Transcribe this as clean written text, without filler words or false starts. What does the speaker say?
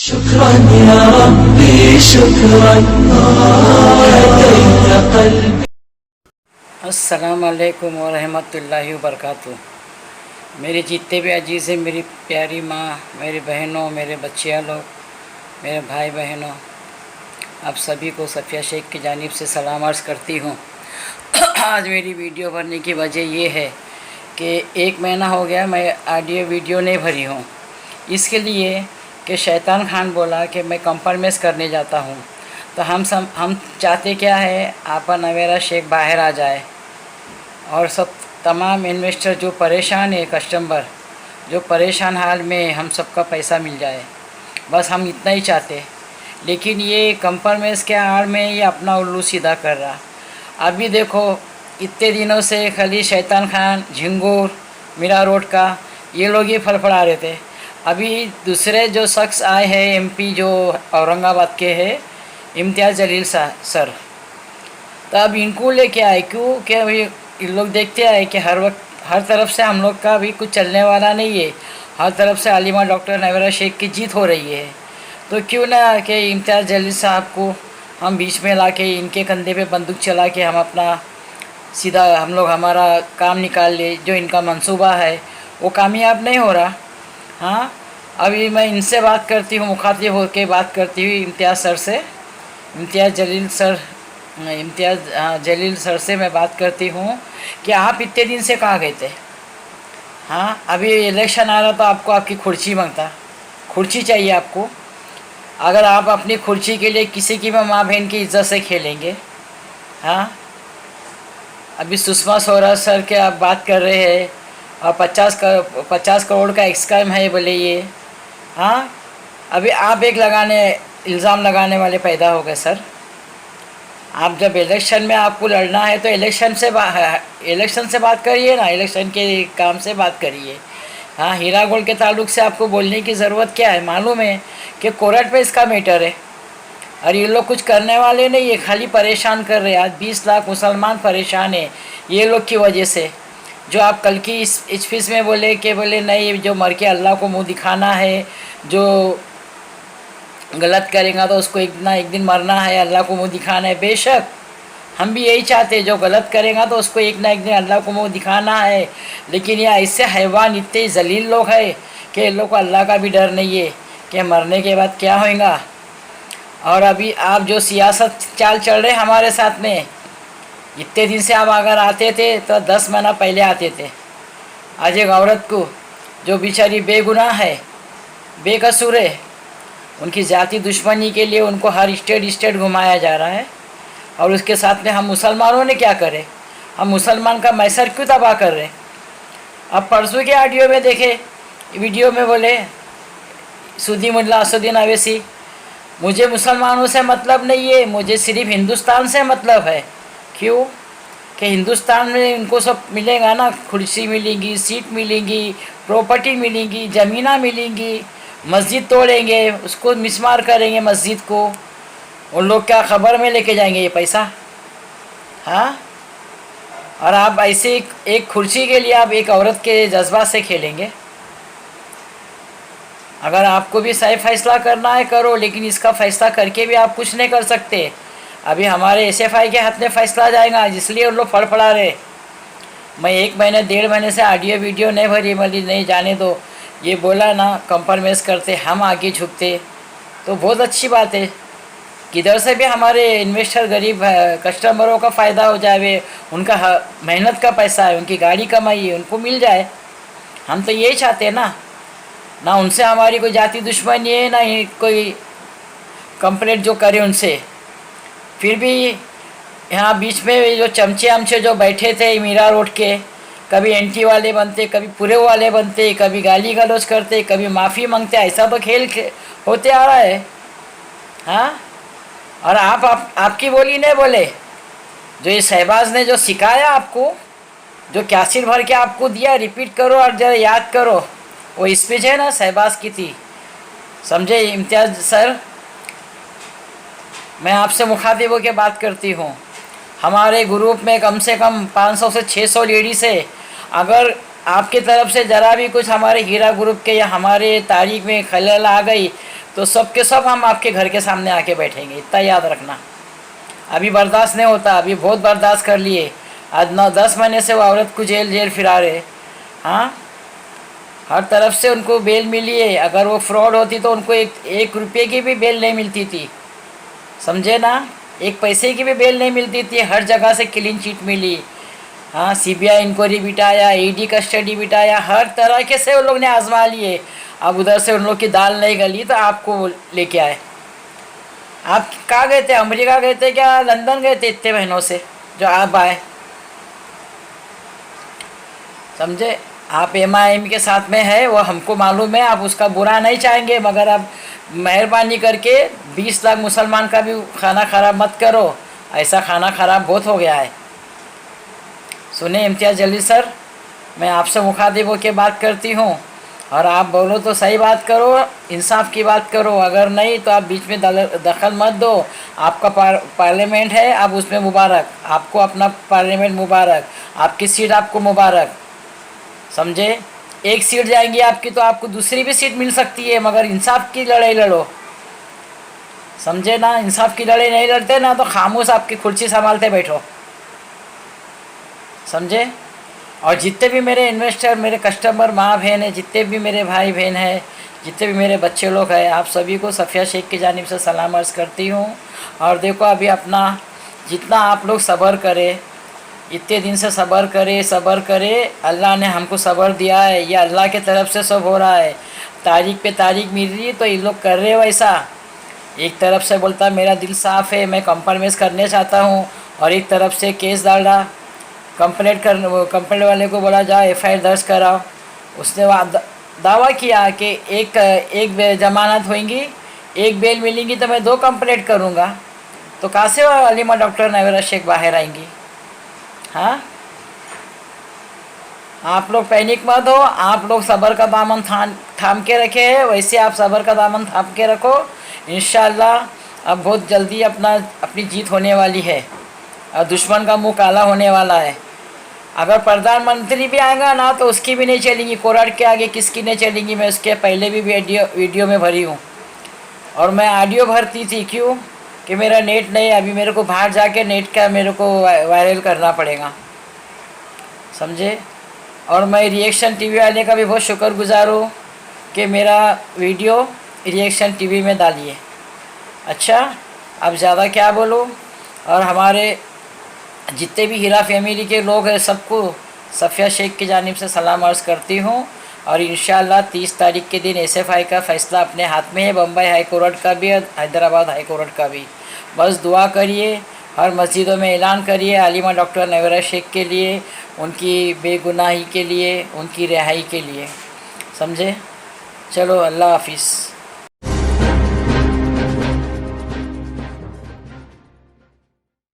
शुक्रान या रब्बी शुक्रान हदैत क़ल्बी। अस्सलाम वालेकुम व रहमतुल्लाहि व बरकातुहू। मेरे जितने भी अजीज़ हैं, मेरी प्यारी माँ, मेरी बहनों, मेरे बच्चियाँ लोग, मेरे भाई बहनों, आप सभी को सफ़िया शेख की जानिब से सलाम अर्ज़ करती हूँ। आज मेरी वीडियो भरने की वजह ये है कि 1 महीना हो गया मैं ऑडियो वीडियो नहीं भरी हूँ, इसके लिए कि शैतान खान बोला कि मैं कंप्रोमाइज़ करने जाता हूँ। तो हम चाहते क्या है, आपा नवेरा शेख बाहर आ जाए और सब तमाम इन्वेस्टर जो परेशान है, कस्टमर जो परेशान हाल में, हम सबका पैसा मिल जाए, बस हम इतना ही चाहते। लेकिन ये कंप्रोमाइज़ के आड़ में ये अपना उल्लू सीधा कर रहा। अभी देखो, इतने दिनों से खाली शैतान खान, झिंगुर, मीरा रोड का ये लोग ही फड़फड़ा रहे थे। अभी दूसरे जो शख्स आए हैं एमपी, जो औरंगाबाद के हैं, इम्तियाज़ जलील सर, तो अब इनको लेके आए। क्यों? क्या अभी इन लोग देखते आए कि हर वक्त हर तरफ से हम लोग का भी कुछ चलने वाला नहीं है, हर तरफ से आलिमा डॉक्टर नवेरा शेख की जीत हो रही है। तो क्यों ना कि इम्तियाज़ जलील साहब को हम बीच में ला के इनके कंधे पे बंदूक चला के हम अपना सीधा हम लोग हमारा काम निकाल ले। जो इनका मंसूबा है वो कामयाब नहीं हो रहा। हाँ, अभी मैं इनसे बात करती हूँ, मुखातिब होकर बात करती हुई इम्तियाज़ सर से, इम्तियाज़ जलील सर, जलील सर से मैं बात करती हूँ कि आप इतने दिन से कहाँ गए थे? हाँ, अभी इलेक्शन आ रहा तो आपको आपकी कुर्सी मांगता, कुर्सी चाहिए आपको। अगर आप अपनी कुर्सी के लिए किसी की भी माँ बहन की इज्जत से खेलेंगे। हाँ, अभी सुषमा स्वराज सर के आप बात कर रहे हैं और 50 करोड़ का स्कैम है बोले ये। हाँ, अभी आप एक इल्ज़ाम लगाने वाले पैदा हो गए सर। आप जब इलेक्शन में आपको लड़ना है तो इलेक्शन से बात करिए ना, इलेक्शन के काम से बात करिए। हाँ, हीरा गोल्ड के ताल्लुक से आपको बोलने की ज़रूरत क्या है? मालूम है कि कोर्ट पे इसका मैटर है और ये लोग कुछ करने वाले नहीं, ये खाली परेशान कर रहे हैं। आज 20 लाख मुसलमान परेशान है ये लोग की वजह से। जो आप कल की इस फीस में बोले नहीं, जो मर के अल्लाह को मुंह दिखाना है, जो गलत करेगा तो उसको एक ना एक दिन मरना है, अल्लाह को मुंह दिखाना है। बेशक हम भी यही चाहते हैं, जो गलत करेगा तो उसको एक ना एक दिन अल्लाह को मुंह दिखाना है। लेकिन ये ऐसे हैवान, इतने जलील लोग हैं कि इन लोग को अल्लाह का भी डर नहीं है कि मरने के बाद क्या होगा। और अभी आप जो सियासत चाल चल रहे हमारे साथ में, इतने दिन से आप अगर आते थे तो 10 महीना पहले आते थे। आज एक औरत को जो बेचारी बेगुनाह है, बेकसूर है, उनकी ज़ाती दुश्मनी के लिए उनको हर स्टेट घुमाया जा रहा है। और उसके साथ में हम मुसलमानों ने क्या करे? हम मुसलमान का मैसर क्यों तबाह कर रहे? अब परसों के ऑडियो में देखे, वीडियो में बोले सूदी मुल्ला असुद्दीन अवैसी, मुझे मुसलमानों से मतलब नहीं है, मुझे सिर्फ हिंदुस्तान से मतलब है। क्यों? कि हिंदुस्तान में इनको सब मिलेगा ना, कुर्सी मिलेंगी, सीट मिलेंगी, प्रॉपर्टी मिलेंगी, ज़मीना मिलेंगी। मस्जिद तोड़ेंगे, उसको मिसमार करेंगे मस्जिद को, उन लोग क्या खबर में लेके जाएंगे ये पैसा? हाँ, और आप ऐसे एक कुर्सी के लिए आप एक औरत के जज्बात से खेलेंगे। अगर आपको भी सही फैसला करना है करो, लेकिन इसका फैसला करके भी आप कुछ नहीं कर सकते। अभी हमारे एसएफआई के हाथ में फैसला जाएगा, इसलिए उन लोग फड़फड़ा रहे। मैं 1 महीने 1.5 महीने से ऑडियो वीडियो नहीं भरी, मतलब नहीं जाने दो। ये बोला ना कंप्रोमाइज़ करते, हम आगे झुकते तो बहुत अच्छी बात है। किधर से भी हमारे इन्वेस्टर गरीब कस्टमरों का फ़ायदा हो जाए, उनका मेहनत का पैसा है, उनकी गाड़ी कमाई है, उनको मिल जाए। हम तो यही चाहते हैं ना उनसे हमारी कोई जाति दुश्मनी है, ना ही कोई कंप्लेंट जो करे उनसे। फिर भी यहाँ बीच में जो चमचे अमचे जो बैठे थे मीरा रोड के, कभी एंटी वाले बनते, कभी पूरे वाले बनते, कभी गाली गलौज करते, कभी माफ़ी मांगते, ऐसा तो खेल होते आ रहा है। हाँ, और आपकी बोली नहीं बोले, जो ये शहबाज ने जो सिखाया आपको, जो कैसेट भर के आपको दिया, रिपीट करो और जरा याद करो। वो स्पीच है ना, शहबाज की थी, समझे इम्तियाज़ सर? मैं आपसे मुखातिब होकर बात करती हूँ। हमारे ग्रुप में कम से कम 500 से 600 लेडीज़ है। अगर आपकी तरफ से ज़रा भी कुछ हमारे हीरा ग्रुप के या हमारे तारीख में खलल आ गई तो सब के सब हम आपके घर के सामने आके बैठेंगे, इतना याद रखना। अभी बर्दाश्त नहीं होता, अभी बहुत बर्दाश्त कर लिए। आज 9-10 महीने से वो औरत को जेल फिरा रहे। हाँ, हर तरफ से उनको बेल मिली है। अगर वो फ्रॉड होती तो उनको एक रुपये की भी बेल नहीं मिलती थी, समझे ना, एक पैसे की भी बेल नहीं मिलती थी। हर जगह से क्लीन चिट मिली। हाँ, सीबीआई इंक्वायरी बिठाया, ईडी कस्टडी बिठाया, हर तरह के से उन लोग ने आजमा लिए। अब उधर से उन लोग की दाल नहीं गली तो आपको लेके आए। आप कहाँ गए थे? अमेरिका गए थे क्या लंदन गए थे इतने महीनों से जो आप आए? समझे? आप MIM के साथ में है, वो हमको मालूम है, आप उसका बुरा नहीं चाहेंगे, मगर आप मेहरबानी करके 20 लाख मुसलमान का भी खाना ख़राब मत करो। ऐसा खाना ख़राब बहुत हो गया है। सुने इम्तियाज़ जलील सर, मैं आपसे मुखातिब होकर बात करती हूँ, और आप बोलो तो सही बात करो, इंसाफ की बात करो। अगर नहीं तो आप बीच में दखल मत दो। आपका पार्लियामेंट है, आप उसमें मुबारक, आपको अपना पार्लियामेंट मुबारक, आपकी सीट आपको मुबारक, समझे? एक सीट जाएंगी आपकी तो आपको दूसरी भी सीट मिल सकती है, मगर इंसाफ की लड़ाई लड़ो, समझे ना। इंसाफ की लड़ाई नहीं लड़ते ना तो खामोश आपकी कुर्सी संभालते बैठो, समझे। और जितने भी मेरे इन्वेस्टर, मेरे कस्टमर, माँ बहन है, जितने भी मेरे भाई बहन हैं, जितने भी मेरे बच्चे लोग हैं, आप सभी को सफ़िया शेख की जानिब से सलाम अर्ज़ करती हूँ। और देखो अभी अपना जितना आप लोग सब्र करें, इतने दिन से सब्र करे, अल्लाह ने हमको सब्र दिया है, ये अल्लाह के तरफ से सब हो रहा है। तारीख पे तारीख मिल रही है तो ये लोग कर रहे हो ऐसा। एक तरफ से बोलता मेरा दिल साफ़ है, मैं कंप्रोमाइज़ करने चाहता हूँ, और एक तरफ से केस डाला, कंप्लेंट वाले को बोला जाओ FIR दर्ज कराओ। उसने दावा किया कि एक जमानत होंगी, एक बेल मिलेंगी तो मैं 2 कंप्लेंट करूँगा। तो कहाँ से अलीमा डॉक्टर नवेरा शेख बाहर आएंगी? हाँ, आप लोग पैनिक मत हो, आप लोग सब्र का दामन थाम के रखे हैं, वैसे आप सब्र का दामन थाम के रखो। इंशाअल्लाह अब बहुत जल्दी अपनी जीत होने वाली है, और दुश्मन का मुंह काला होने वाला है। अगर प्रधानमंत्री भी आएगा ना तो उसकी भी नहीं चलेंगी, कोर्ट के आगे किसकी नहीं चलेंगी। मैं उसके पहले भी वीडियो में भरी हूँ, और मैं ऑडियो भरती थी। क्यों? कि मेरा नेट नहीं, अभी मेरे को बाहर जाके नेट का मेरे को वायरल करना पड़ेगा, समझे। और मैं रिएक्शन टीवी वाले का भी बहुत शुक्रगुजार हूँ कि मेरा वीडियो रिएक्शन टीवी में डालिए। अच्छा, अब ज़्यादा क्या बोलूँ। और हमारे जितने भी हीरा फैमिली के लोग हैं सबको सफ़िया शेख की जानिब से सलाम अर्ज़ करती हूँ। और इंशाअल्लाह 30 तारीख के दिन SFI का फ़ैसला अपने हाथ में है, बम्बई हाई कोर्ट का भी और हैदराबाद हाई कोर्ट का भी। बस दुआ करिए, हर मस्जिदों में ऐलान करिए अलीमा डॉक्टर नवेरा शेख के लिए, उनकी बेगुनाही के लिए, उनकी रिहाई के लिए, समझे। चलो, अल्लाह हाफिज़।